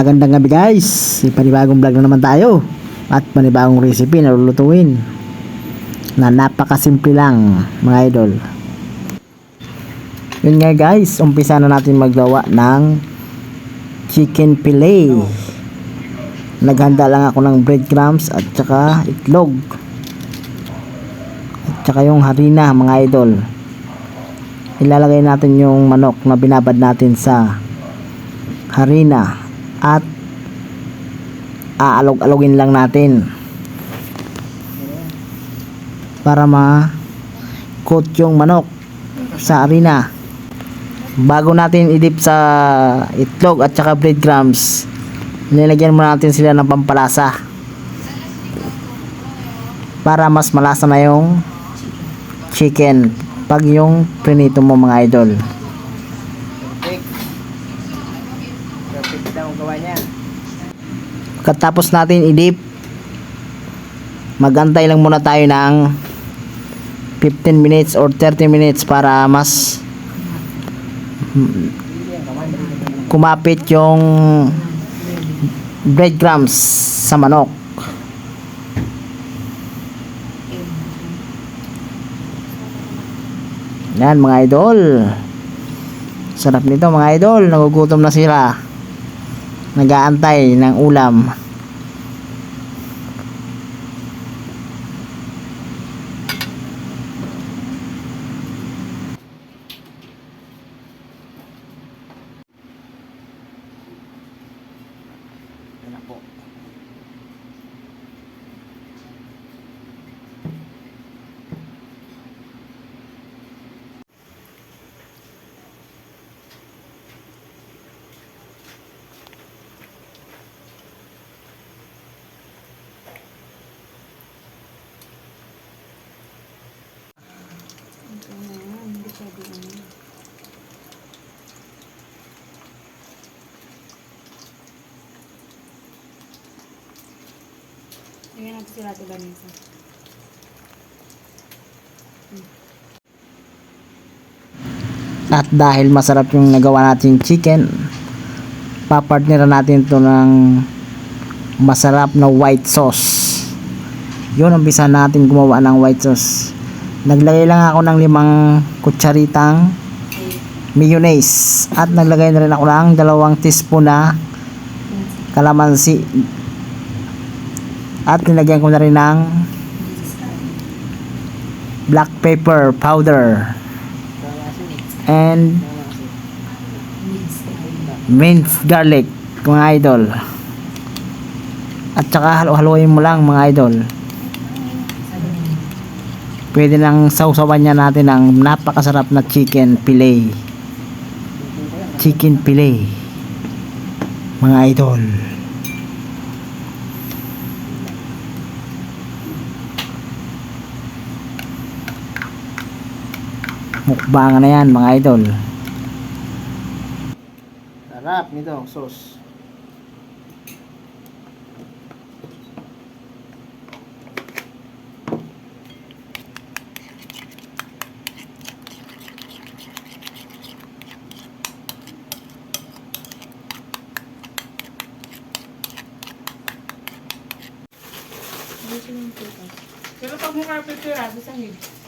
Magandang gabi guys, panibagong vlog na naman tayo at panibagong recipe na lulutuin na napakasimple lang mga idol. Yun nga guys, umpisa na natin maggawa ng chicken fillet. Naghanda lang ako ng breadcrumbs at saka itlog at saka yung harina mga idol. Ilalagay natin yung manok na binabad natin sa harina at aalog-alogin lang natin para ma-coat yung manok sa harina. Bago natin i-dip sa itlog at saka breadcrumbs, nilagyan muna natin sila ng pampalasa para mas malasa na yung chicken pag yung prinito mo mga idol. Pagkatapos natin i-dip, magantay lang muna tayo ng 15 minutes or 30 minutes para mas kumapit yung breadcrumbs sa manok. Yan mga idol, sarap nito mga idol. Nagugutom na sila, nag-aantay ng ulam. Yan po. Lagyan natin sila ito ganito. At dahil masarap yung nagawa nating chicken, papartneran natin to ng masarap na white sauce. Yun, umpisa natin gumawa ng white sauce. Naglagay lang ako ng 5 kutsaritang mayonnaise at naglagay na rin ako ng 2 teaspoon na kalamansi at nilagyan ko na rin ng black pepper powder and minced garlic mga idol, at saka halo-haloin mo lang mga idol. Pwede nang sausawan niya natin ng napakasarap na chicken fillet mga idol. Mukbangan na yan mga idol. Sarap nito sauce. Pero pag may carpet ka, sa hig.